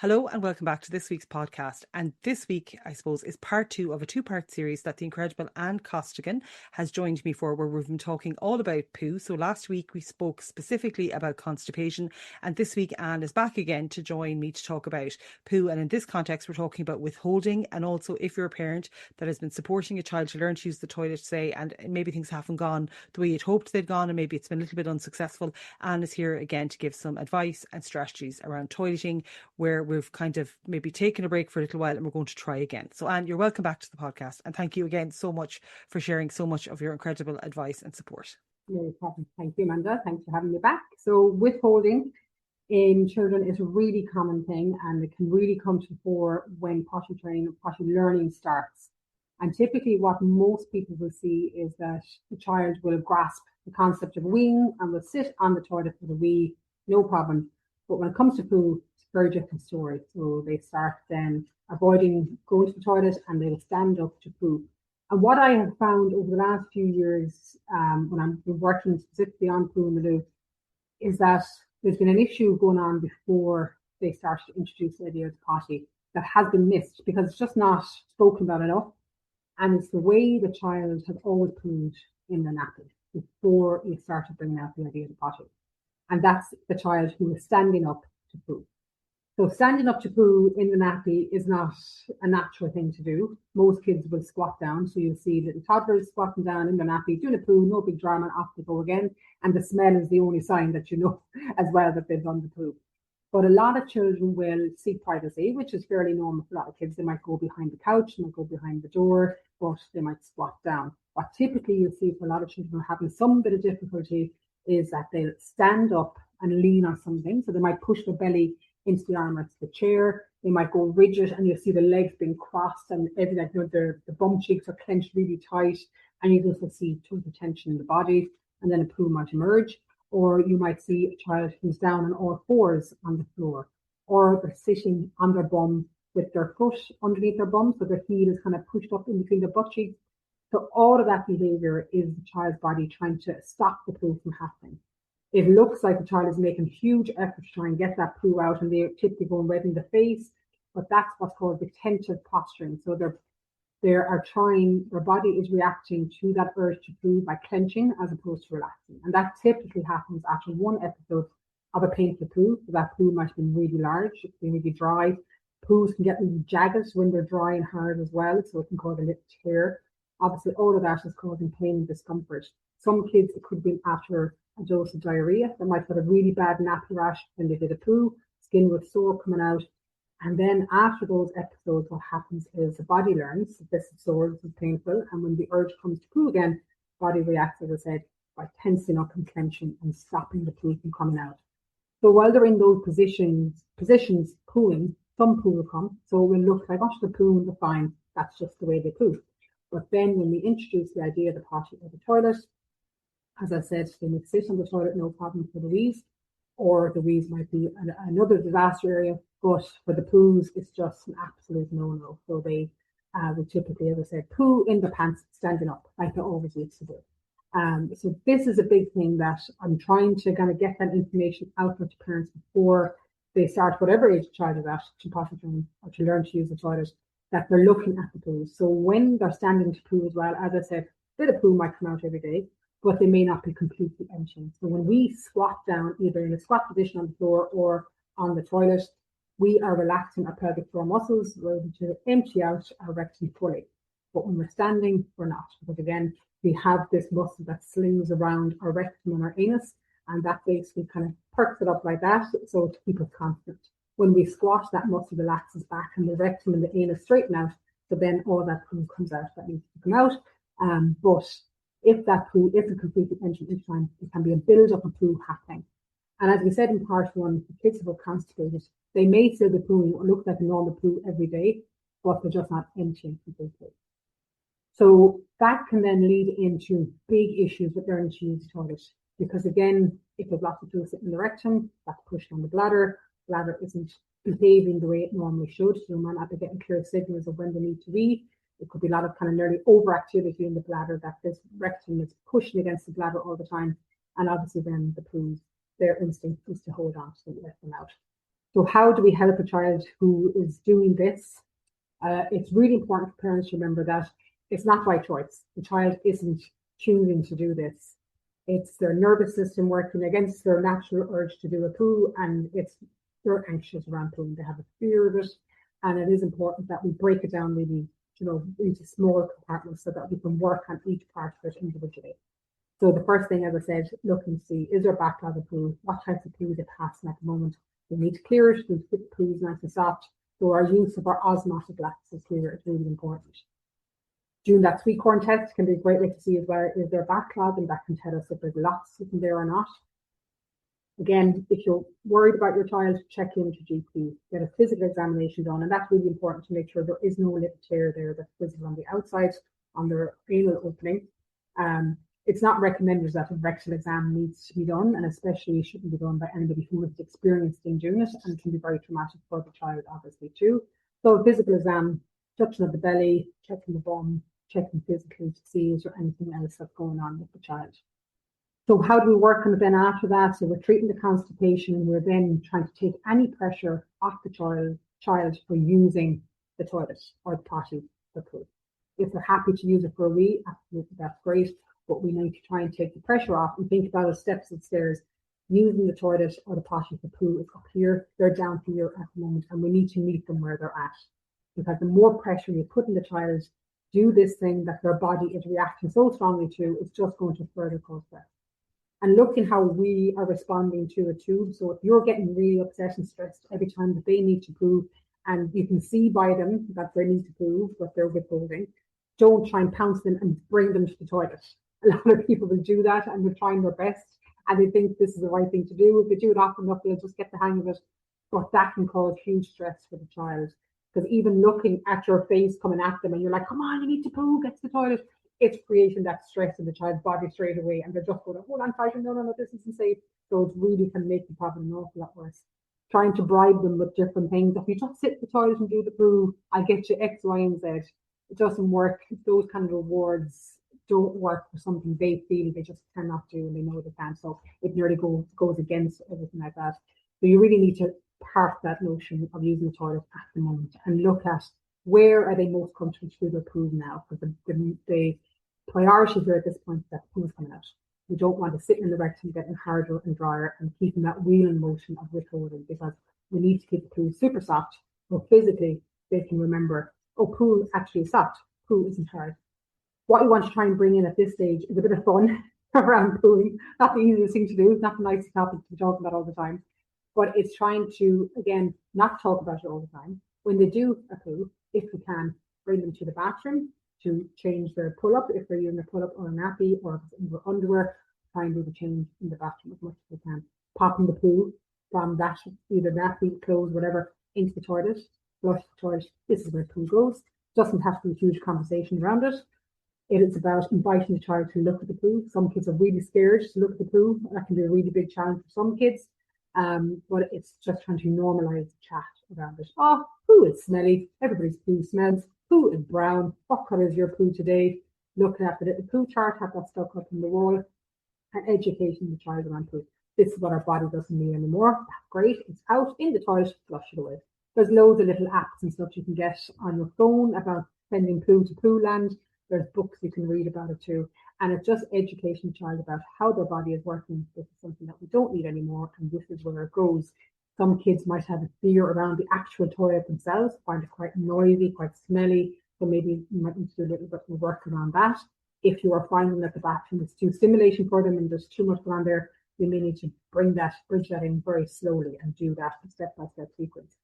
Hello and welcome back to this week's podcast. And this week, I suppose, is part 2 of a 2-part series that the incredible Ann Costigan has joined me for, where we've been talking all about poo. So last week we spoke specifically about constipation, and this week Ann is back again to join me to talk about poo. And in this context, we're talking about withholding, and also if you're a parent that has been supporting a child to learn to use the toilet, say, and maybe things haven't gone the way you'd hoped they'd gone, and maybe it's been a little bit unsuccessful. Ann is here again to give some advice and strategies around toileting, where we've kind of maybe taken a break for a little while and we're going to try again. So Ann, you're welcome back to the podcast, and thank you again so much for sharing so much of your incredible advice and support. No problem. Thank you, Amanda. Thanks for having me back. So withholding in children is a really common thing, and it can really come to the fore when potty training or potty learning starts. And typically what most people will see is that the child will grasp the concept of weeing and will sit on the toilet for the wee, no problem. But when it comes to poo, it's a very different story. So they start then avoiding going to the toilet and they will stand up to poo. And what I have found over the last few years, when I've been working specifically on poo in the loo, is that there's been an issue going on before they started to introduce the idea of potty that has been missed because it's just not spoken about enough. And it's the way the child has always pooed in the nappy before you started bringing out the idea of the potty. And that's the child who is standing up to poo. So standing up to poo in the nappy is not a natural thing to do. Most kids will squat down. So you'll see little toddlers squatting down in the nappy, doing a poo, no big drama, off they go again. And the smell is the only sign that you know as well that they've done the poo. But a lot of children will seek privacy, which is fairly normal for a lot of kids. They might go behind the couch, they might go behind the door, but they might squat down. What typically you'll see for a lot of children who are having some bit of difficulty is that they'll stand up and lean on something. So they might push their belly into the armrest of the chair. They might go rigid and you'll see the legs being crossed and everything, the bum cheeks are clenched really tight, and you just will see total tension in the body, and then a poo might emerge. Or you might see a child who's down on all fours on the floor, or they're sitting on their bum with their foot underneath their bum, so their heel is kind of pushed up in between their butt cheeks. So all of that behavior is the child's body trying to stop the poo from happening. It looks like the child is making huge effort to try and get that poo out, and they're typically going right in the face, but that's what's called retentive posturing. So they are trying, their body is reacting to that urge to poo by clenching as opposed to relaxing. And that typically happens after one episode of a painful poo. So that poo might have been really large, it can be really dry. Poos can get really jagged when they're dry and hard as well, so it can cause a little tear. Obviously, all of that is causing pain and discomfort. Some kids, it could be after a dose of diarrhea. They might have a really bad nappy rash when they did a poo, skin was sore coming out. And then after those episodes, what happens is the body learns that this is sore, this is painful. And when the urge comes to poo again, the body reacts, as I said, by tensing up and clenching and stopping the poo from coming out. So while they're in those positions pooing, some poo will come. So it will look like, oh, the poo and the fine. That's just the way they poo. But then when we introduce the idea of the potty or the toilet, as I said, they may sit on the toilet, no problem for the wheeze, or the wheeze might be another disaster area, but for the poos, it's just an absolute no-no. So they would typically, as I said, poo in the pants, standing up, like they always used to do. So this is a big thing that I'm trying to kind of get that information out to parents before they start, whatever age the child is at, to potty train or to learn to use the toilet, that they're looking at the poo. So when they're standing to poo as well, as I said, a bit of poo might come out every day, but they may not be completely emptying. So when we squat down, either in a squat position on the floor or on the toilet, we are relaxing our pelvic floor muscles. We're able to empty out our rectum fully. But when we're standing, we're not. Because again, we have this muscle that slings around our rectum and our anus, and that basically kind of perks it up like that, so to keep us constant. When we squat, that muscle relaxes back and the rectum and the anus straighten out, so then all that poo comes out that needs to come out. But if that poo isn't completely empty each time, it can be a build-up of poo happening. And as we said in part 1, the kids who are constipated, they may still be pooing or look like a normal poo every day, but they're just not emptying completely. So that can then lead into big issues with learning to use the toilet. Because again, if there's lots of poo sitting in the rectum, that's pushed on the bladder isn't behaving the way it normally should. You might not be getting clear signals of when they need to wee. It could be a lot of kind of nearly overactivity in the bladder, that this rectum is pushing against the bladder all the time. And obviously then the poos, their instinct is to hold on to them, let them out. So how do we help a child who is doing this? It's really important for parents to remember that it's not by choice. The child isn't choosing to do this. It's their nervous system working against their natural urge to do a poo, and they're anxious around pooing. They have a fear of it, and it is important that we break it down really, into small compartments so that we can work on each part of it individually. So the first thing, as I said, look and see, is there a backlog of poo? What types of poo is it passing at the moment? We need to clear it. We need to get the poos nice and soft. So our use of our osmotic lattices here is really important. Doing that sweet corn test can be a great way to see as well, is there a backlog, and that can tell us if there's lots sitting there or not. Again, if you're worried about your child, check in to GP, get a physical examination done, and that's really important to make sure there is no little tear there that's visible on the outside, on their anal opening. It's not recommended that a rectal exam needs to be done, and especially shouldn't be done by anybody who is experienced in doing it, and can be very traumatic for the child, obviously, too. So a physical exam, touching of the belly, checking the bum, checking physically to see is there anything else that's going on with the child. So how do we work on it then after that? So we're treating the constipation, and we're then trying to take any pressure off the child for using the toilet or the potty for poo. If they're happy to use it for a wee, absolutely, that's great. But we need to try and take the pressure off and think about the steps and stairs. Using the toilet or the potty for poo is up here, they're down here at the moment, and we need to meet them where they're at. Because the more pressure you put in the child, do this thing that their body is reacting so strongly to, it's just going to further cause stress. And looking how we are responding to it too. So if you're getting really upset and stressed every time that they need to poo, and you can see by them that they need to poo, but they're withholding, don't try and pounce them and bring them to the toilet. A lot of people will do that, and they're trying their best, and they think this is the right thing to do. If they do it often enough, they'll just get the hang of it. But that can cause huge stress for the child, because even looking at your face coming at them, and you're like, come on, you need to poo, get to the toilet, it's creating that stress in the child's body straight away, and they're just going, hold on, fighting, no, this isn't safe. So it really can make the problem an awful lot worse. Trying to bribe them with different things. If you just sit in the toilet and do the poo, I'll get you X, Y, and Z. It doesn't work. Those kind of rewards don't work for something they feel they just cannot do, and they know they can't. So it nearly goes against everything like that. So you really need to park that notion of using the toilet at the moment and look at where are they most comfortable to do their poo now. Because the priority here at this point is that poo is coming out. We don't want to sit in the rectum getting harder and drier and keeping that wheel in motion of withholding, because we need to keep the poo super soft. So physically they can remember, oh, poo actually is soft. Poo isn't hard. What you want to try and bring in at this stage is a bit of fun around pooing. Not the easiest thing to do, not the nicest topic to be talking about all the time. But it's trying to, again, not talk about it all the time. When they do a poo, if we can, bring them to the bathroom to change their pull-up, if they're using a pull-up or a nappy, or if it's in their underwear, try and do the change in the bathroom as much as we can. Popping the poo from that, either nappy, clothes, whatever, into the toilet, flush the toilet. This is where poo goes. Doesn't have to be a huge conversation around it. It is about inviting the child to look at the poo. Some kids are really scared to look at the poo. That can be a really big challenge for some kids. But it's just trying to normalize the chat around it. Oh, poo is smelly. Everybody's poo smells. Poo is brown. What colour is your poo today? Looking at the little poo chart, have that stuck up on the wall, and educating the child around poo. This is what our body doesn't need anymore. That's great. It's out in the toilet, flush it away. There's loads of little apps and stuff you can get on your phone about sending poo to poo land. There's books you can read about it too. And it's just educating the child about how their body is working. This is something that we don't need anymore, and this is where it goes. Some kids might have a fear around the actual toilet themselves, find it quite noisy, quite smelly. So maybe you might need to do a little bit of work around that. If you are finding that the bathroom is too stimulating for them and there's too much going on there, you may need to bridge that in very slowly and do that step-by-step sequence.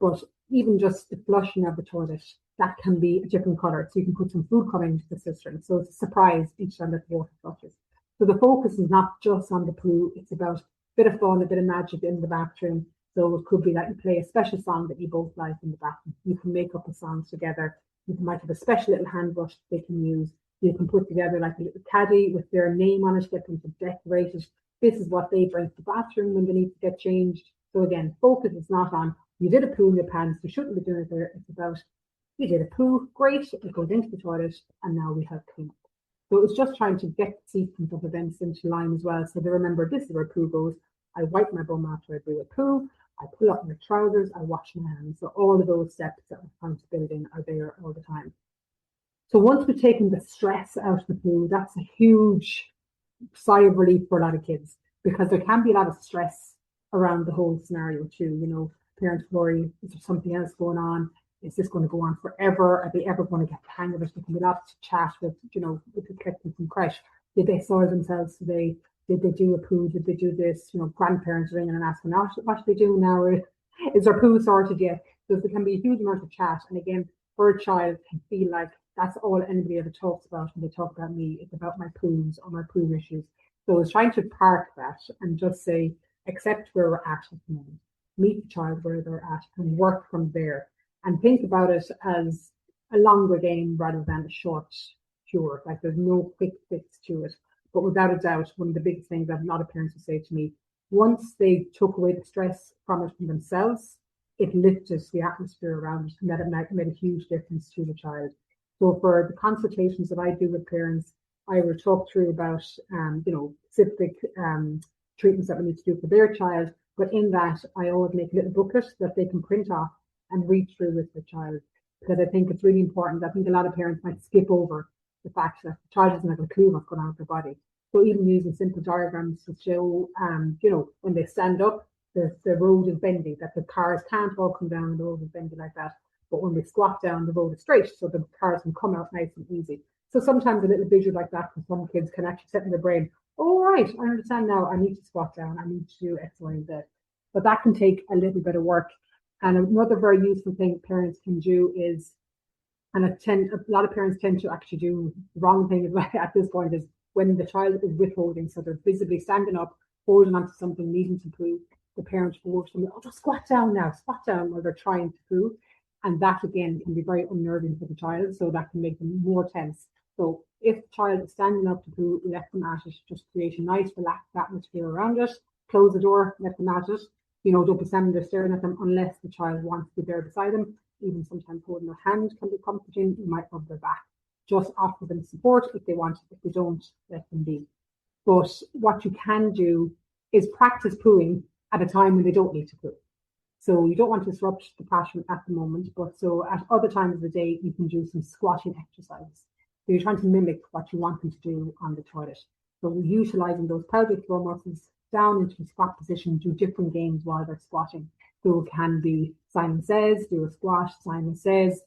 But even just the flushing of the toilet, that can be a different colour. So you can put some food coloring into the cistern. So it's a surprise each time that the water flushes. So the focus is not just on the poo. It's about a bit of fun, a bit of magic in the bathroom. So it could be that you play a special song that you both like in the bathroom. You can make up a song together. You might have a special little hand brush they can use. You can put together like a little caddy with their name on it, get them to decorate it. This is what they bring to the bathroom when they need to get changed. So again, focus is not on, you did a poo in your pants, you shouldn't be doing it there. It's about, you did a poo, great, it goes into the toilet, and now we have clean up. So it's just trying to get the sequence of events into line as well, so they remember this is where poo goes. I wipe my bum after I do a poo. I pull up my trousers, I wash my hands. So all of those steps that we're trying to build in are there all the time. So once we've taken the stress out of the poo, that's a huge sigh of relief for a lot of kids, because there can be a lot of stress around the whole scenario too. You know, parents worry, is there something else going on? Is this going to go on forever? Are they ever going to get the hang of it? There can be lots of chat with, you know, with the kids from creche. Did they soil themselves today? Did they do a poo? Did they do this? You know, grandparents ringing and asking, oh, what should they do now? Is their poo sorted yet? So there can be a huge amount of chat. And again, for a child can feel like that's all anybody ever talks about when they talk about me. It's about my poos or my poo issues. So I was trying to park that and just say, accept where we're at the moment, meet the child where they're at and work from there. And think about it as a longer game rather than a short cure. Like there's no quick fix to it. But without a doubt, one of the biggest things that a lot of parents will say to me, once they took away the stress from it from themselves, it lifted the atmosphere around it, and that it made a huge difference to the child. So for the consultations that I do with parents, I will talk through about, you know, specific treatments that we need to do for their child. But in that, I always make a little booklet that they can print off and read through with the child, because I think it's really important. I think a lot of parents might skip over the fact that the child doesn't have a clue what's going on with their body. So even using simple diagrams to show, you know, when they stand up, the road is bendy, that the cars can't all come down, the road is bendy like that. But when they squat down, the road is straight, so the cars can come out nice and easy. So sometimes a little visual like that for some kids can actually set in their brain, oh, right, I understand now, I need to squat down, I need to do X, Y, and Z. But that can take a little bit of work. And another very useful thing parents can do is, and a lot of parents tend to actually do the wrong thing at this point, is when the child is withholding, so they're visibly standing up, holding onto something, needing to poo, the parent will go, oh, just squat down now, squat down, while they're trying to poo. And that, again, can be very unnerving for the child, so that can make them more tense. So if the child is standing up to poo, let them at it. Just create a nice, relaxed atmosphere around it. Close the door, let them at it. You know, don't be standing there staring at them unless the child wants to be there beside them. Even sometimes holding their hand can be comforting. You might rub their back. Just offer them support if they want. If they don't, let them be. But what you can do is practice pooing at a time when they don't need to poo. So you don't want to disrupt the pattern at the moment, but so at other times of the day, you can do some squatting exercises. So you're trying to mimic what you want them to do on the toilet. So utilizing those pelvic floor muscles down into a squat position, do different games while they're squatting. So it can be Simon Says, do a squat, Simon Says,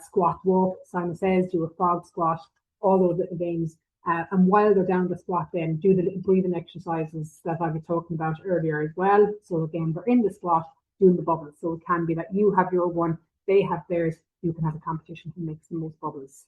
squat walk, Simon Says, do a frog squat, all those little games. And while they're down the squat, then do the little breathing exercises that I was talking about earlier as well. So again, they're in the squat, doing the bubbles. So it can be that you have your one, they have theirs, you can have a competition who makes the most bubbles.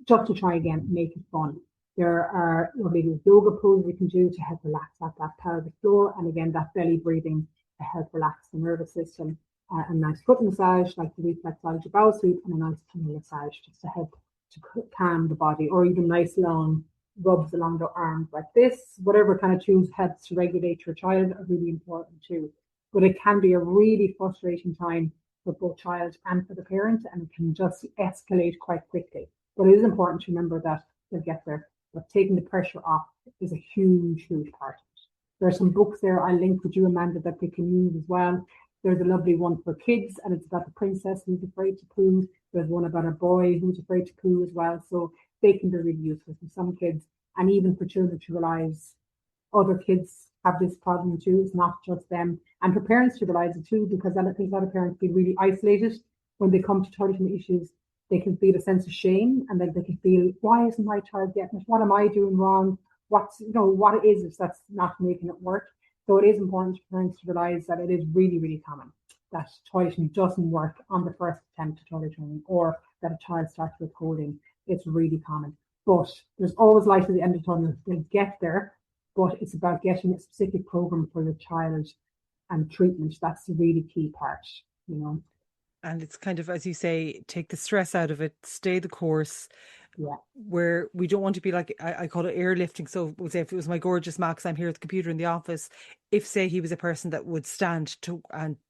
Just to try again, make it fun. There are maybe yoga poses you can do to help relax that pelvic floor, and again that belly breathing to help relax the nervous system. A nice foot massage like the reflexology bowel sweep, and a nice tummy massage just to help to calm the body, or even nice long rubs along the arms like this. Whatever kind of tools helps to regulate your child are really important too. But it can be a really frustrating time for both child and for the parent, and it can just escalate quite quickly. But it is important to remember that they'll get there. But taking the pressure off is a huge, huge part of it. There are some books there I'll link with you, Amanda, that they can use as well. There's a lovely one for kids, and it's about the princess who's afraid to poo. There's one about a boy who's afraid to poo as well. So they can be really useful for some kids, and even for children to realize other kids have this problem too. It's not just them. And for parents to realize it too, because I think a lot of parents feel really isolated when they come to toileting issues. They can feel a sense of shame, and then they can feel, why isn't my child getting it? What am I doing wrong? What it is that's not making it work? So it is important for parents to realize that it is really, really common that toileting doesn't work on the first attempt at toilet training, or that a child starts withholding. It's really common. But there's always light at the end of the tunnel. They'll get there, but it's about getting a specific program for the child and treatment. That's the really key part, you know. And it's kind of, as you say, take the stress out of it, stay the course. Yeah. Where we don't want to be like, I call it airlifting. So we'll say if it was my gorgeous Max, I'm here at the computer in the office. If say he was a person that would stand to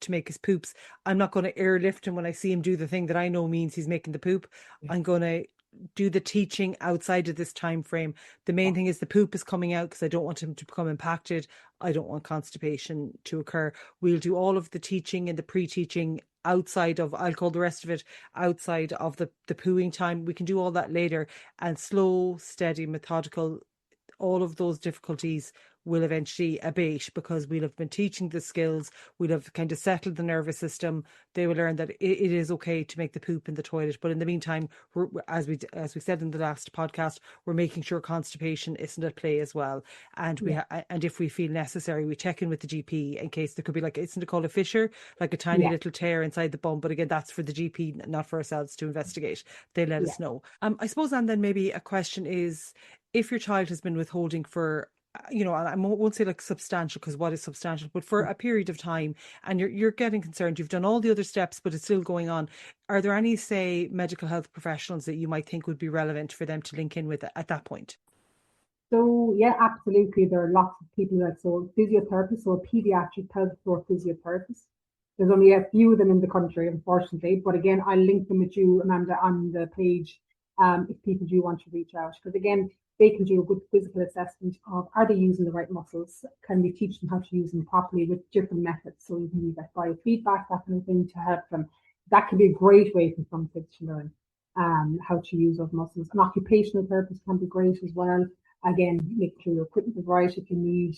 make his poops, I'm not going to airlift him when I see him do the thing that I know means he's making the poop. I'm going to do the teaching outside of this time frame. The main thing is the poop is coming out because I don't want him to become impacted. I don't want constipation to occur. We'll do all of the teaching and the pre-teaching outside of, I'll call the rest of it outside of the pooing time. We can do all that later, and slow, steady, methodical, all of those difficulties will eventually abate because we'll have been teaching the skills, we'll have kind of settled the nervous system. They will learn that it is okay to make the poop in the toilet. But in the meantime, as we said in the last podcast, we're making sure constipation isn't at play as well. And and if we feel necessary, we check in with the GP in case there could be, like, isn't it called a fissure, like a tiny little tear inside the bum? But again, that's for the GP, not for ourselves to investigate. They let us know. I suppose, and then maybe a question is, if your child has been withholding for, I won't say like substantial, because what is substantial, but for a period of time, and you're getting concerned, you've done all the other steps, but it's still going on. Are there any, say, medical health professionals that you might think would be relevant for them to link in with at that point? So yeah, absolutely. There are lots of people physiotherapists, so a paediatric pelvic floor physiotherapist. There's only a few of them in the country, unfortunately. But again, I'll link them with you, Amanda, on the page if people do want to reach out. Because again, they can do a good physical assessment of, are they using the right muscles? Can we teach them how to use them properly with different methods? So you can use that biofeedback, that kind of thing, to help them. That can be a great way for some kids to learn how to use those muscles. An occupational therapist can be great as well. Again, make sure your equipment is right if you need,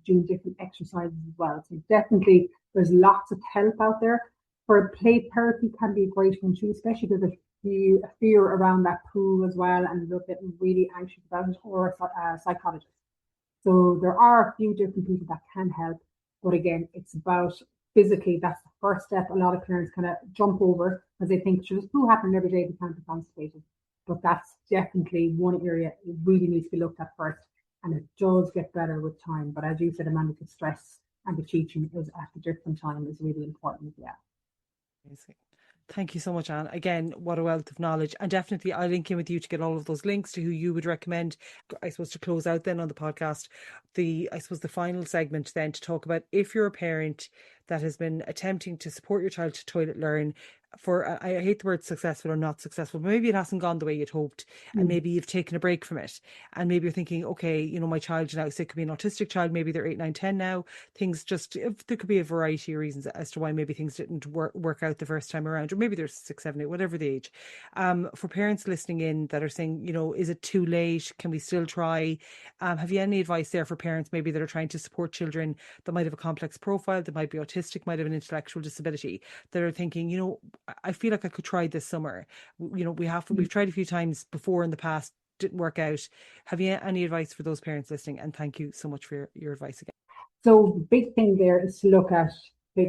doing different exercises as well. So definitely there's lots of help out there. For play therapy can be a great one too, especially because there's a fear around that poo as well, and they're getting really anxious about it, or a psychologist. So there are a few different people that can help. But again, it's about physically, that's the first step. A lot of parents kind of jump over because they think, should this poo happen every day? They can't be constipated. But that's definitely one area it really needs to be looked at first. And it does get better with time. But as you said, Amanda, the stress and the teaching is at a different time is really important. Yeah. Amazing. Thank you so much, Anne. Again, what a wealth of knowledge. And definitely I'll link in with you to get all of those links to who you would recommend. I suppose to close out then on the podcast, the final segment then to talk about, if you're a parent that has been attempting to support your child to toilet learn for, I hate the word successful or not successful, but maybe it hasn't gone the way you'd hoped, and maybe you've taken a break from it, and maybe you're thinking, okay, my child now, say it could be an autistic child, maybe they're 8, 9, 10 now, things just, there could be a variety of reasons as to why maybe things didn't work out the first time around, or maybe they're 6, 7, 8, whatever the age. For parents listening in that are saying, is it too late? Can we still try? Have you any advice there for parents maybe that are trying to support children that might have a complex profile, that might be autistic, might have an intellectual disability, that are thinking, I feel like I could try this summer. We've tried a few times before in the past, didn't work out. Have you any advice for those parents listening? And thank you so much for your advice again. So the big thing there is to look at,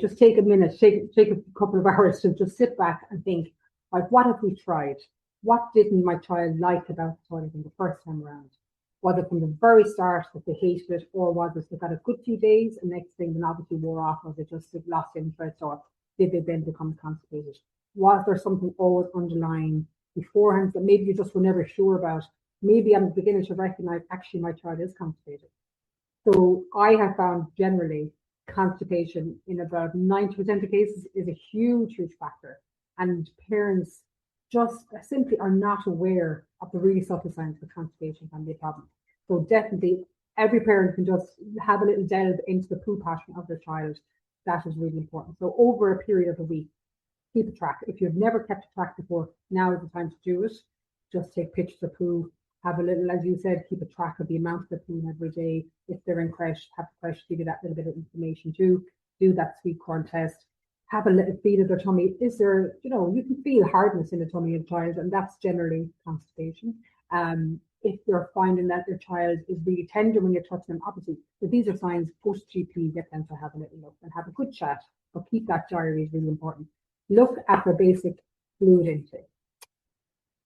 just take a minute, take a couple of hours to just sit back and think, like, what have we tried? What didn't my child like about the toileting the first time around? Was it from the very start that they hated it, or was it they got a good few days and next thing then obviously wore off, or they just lost interest, or did they then become constipated? Was there something always underlying beforehand that maybe you just were never sure about? Maybe I'm beginning to recognize actually my child is constipated. So I have found generally constipation in about 90% of cases is a huge factor. And parents just simply are not aware of the really subtle signs that constipation can be a problem. So definitely every parent can just have a little delve into the poo pattern of their child. That is really important. So over a period of a week, keep a track. If you've never kept a track before, now is the time to do it. Just take pictures of poo. Have a little, as you said, keep a track of the amount of the poo every day. If they're in creche, have the creche give you that little bit of information too. Do that sweet corn test. Have a little feel of their tummy. Is there, you can feel hardness in the tummy of the child, and that's generally constipation. If you're finding that their child is really tender when you touch them, obviously, if these are signs, post GP, get them to have a little look and have a good chat, but keep that diary is really important. Look at their basic fluid intake.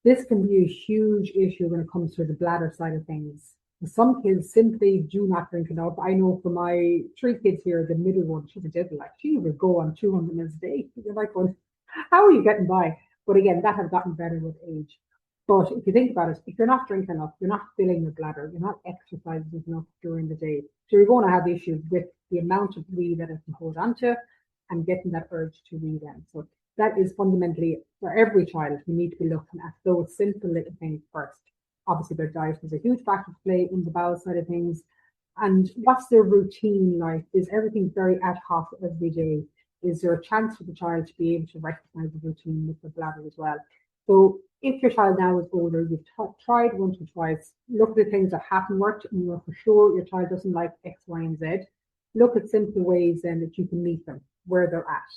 This can be a huge issue when it comes to the bladder side of things. Some kids simply do not drink enough. I know for my 3 kids here, the middle one, she's a devil. Like, she would go on 200 mils a day. You're like, well, how are you getting by? But again, that has gotten better with age. But if you think about it, if you're not drinking enough, you're not filling your bladder, you're not exercising enough during the day. So you're going to have issues with the amount of wee that it can hold on to and getting that urge to wee then. So that is fundamentally, for every child, we need to be looking at those simple little things first. Obviously, their diet is a huge factor to play in the bowel side of things. And what's their routine like? Is everything very ad hoc every day? Is there a chance for the child to be able to recognize the routine with the bladder as well? So if your child now is older, you've tried once or twice, look at the things that haven't worked, and you're for sure your child doesn't like X, Y, and Z. Look at simple ways then that you can meet them where they're at.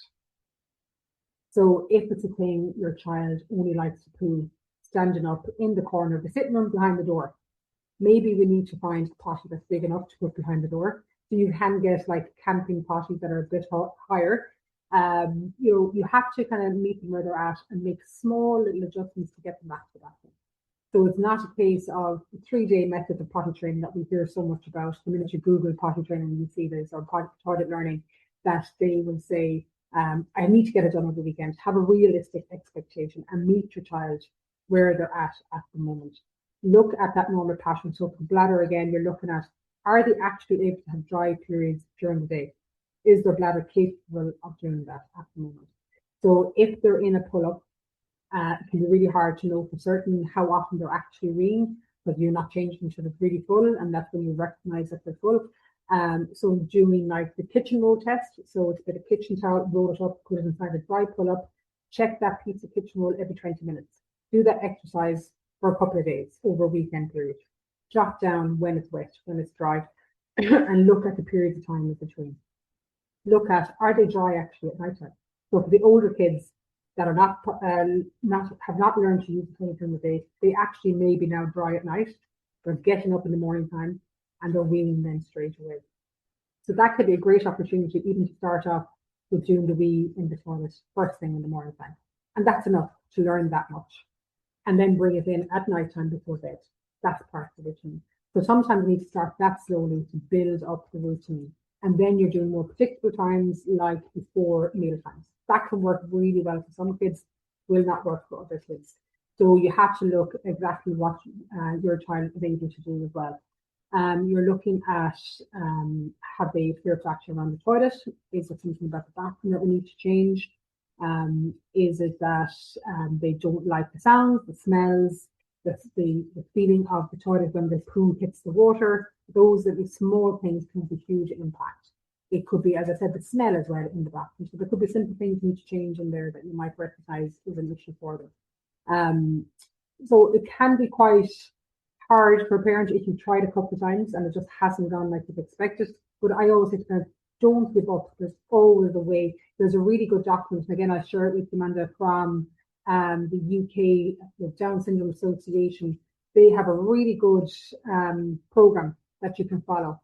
So if it's a thing your child only likes to poo standing up in the corner of the sitting room behind the door, maybe we need to find a potty that's big enough to put behind the door. So you can get like camping potties that are a bit higher. You have to kind of meet them where they're at and make small little adjustments to get them back to that thing. So it's not a case of the 3-day method of potty training that we hear so much about. The minute you Google potty training, you see this, or toilet learning, that they will say, I need to get it done over the weekend. Have a realistic expectation and meet your child where they're at the moment. Look at that normal pattern. So for bladder, again, you're looking at, are they actually able to have dry periods during the day? Is their bladder capable of doing that at the moment? So if they're in a pull-up, it can be really hard to know for certain how often they're actually weeing, but you're not changing until it's really full, and that's when you recognize that they're full. So doing like the kitchen roll test, so it's a bit of kitchen towel, roll it up, put it inside a dry pull-up, check that piece of kitchen roll every 20 minutes. Do that exercise for a couple of days over a weekend period. Jot down when it's wet, when it's dry, and look at the periods of time in between. Look at, are they dry actually at night time? So for the older kids that are have not learned to use the toilet during the day, they actually may be now dry at night. They're getting up in the morning time and they're weaning then straight away. So that could be a great opportunity even to start off with doing the wee in the toilet first thing in the morning time. And that's enough to learn that much. And then bring it in at night time before bed. That's part of the routine. So sometimes we need to start that slowly to build up the routine. And then you're doing more predictable times like before meal times. That can work really well for some kids, will not work for other kids. So you have to look exactly what your child is able to do as well. You're looking at, have they fear factor around the toilet? Is there something about the bathroom that we need to change? Is it that they don't like the sounds, the smells, the feeling of the toilet when the poo hits the water? Those little small things can have a huge impact. It could be, as I said, the smell as well in the bathroom. So there could be simple things you need to change in there that you might recognize is an issue for them. So it can be quite hard for a parent if you've tried a couple of times and it just hasn't gone like you've expected. But I always say to parents, don't give up. There's always a way. There's a really good document. And again, I'll share it with you, Amanda, from the UK, the Down Syndrome Association. They have a really good program that you can follow.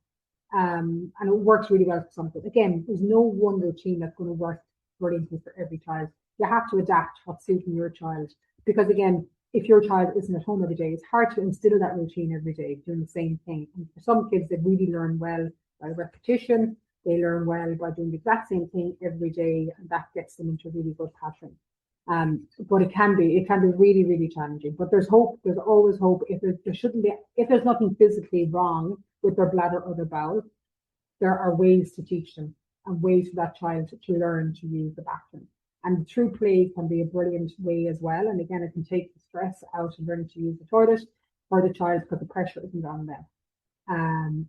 And it works really well for some people. Again, there's no one routine that's going to work brilliantly for every child. You have to adapt what's suiting your child. Because again, if your child isn't at home every day, it's hard to instill that routine every day, doing the same thing. And for some kids, they really learn well by repetition. They learn well by doing the exact same thing every day, and that gets them into a really good pattern. But it can be really, really challenging. But there's hope. There's always hope. If there's nothing physically wrong with their bladder or their bowel, there are ways to teach them and ways for that child to learn to use the bathroom. And through play can be a brilliant way as well. And again, it can take the stress out of learning to use the toilet for the child because the pressure isn't on them.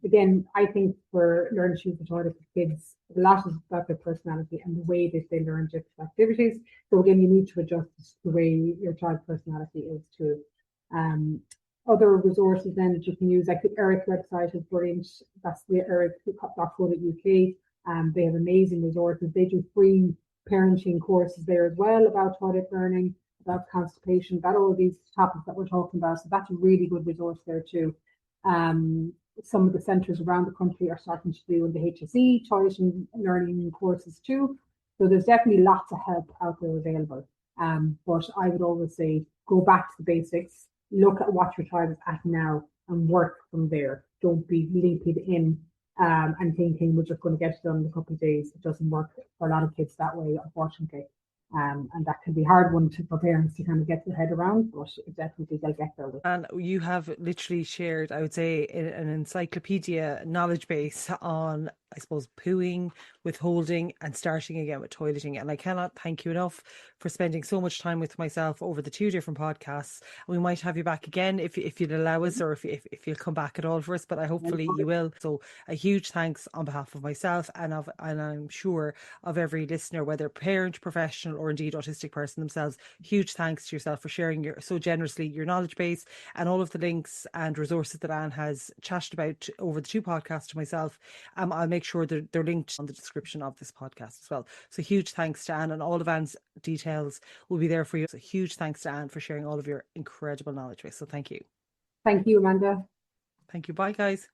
Again, I think for learning to use the toilet for kids, a lot is about their personality and the way that they learn different activities. So again, you need to adjust the way your child's personality is too. Other resources then that you can use, like the ERIC website is brilliant. That's the eric.co.uk. They have amazing resources. They do free parenting courses there as well about toilet learning, about constipation, about all of these topics that we're talking about. So that's a really good resource there too. Some of the centres around the country are starting to do in the HSE toilet and learning courses too. So there's definitely lots of help out there available. But I would always say, go back to the basics, look at what your child is at now and work from there. Don't be leaping in and thinking we're just going to get it done in a couple of days. It doesn't work for a lot of kids that way, unfortunately. And that can be a hard one for parents to kind of get their head around, but definitely they'll get there with. And you have literally shared, I would say, an encyclopedia knowledge base on I suppose, pooing, withholding, and starting again with toileting. And I cannot thank you enough for spending so much time with myself over the 2 different podcasts. We might have you back again if you'd allow us, or if you'll come back at all for us, but hopefully you will. So a huge thanks on behalf of myself and I'm sure of every listener, whether parent, professional, or indeed autistic person themselves. Huge thanks to yourself for sharing so generously your knowledge base and all of the links and resources that Anne has chatted about over the 2 podcasts to myself. I'll make sure that they're linked on the description of this podcast as well. So huge thanks to Anne, and all of Anne's details will be there for you. So huge thanks to Anne for sharing all of your incredible knowledge base. So thank you. Thank you, Amanda. Thank you. Bye, guys.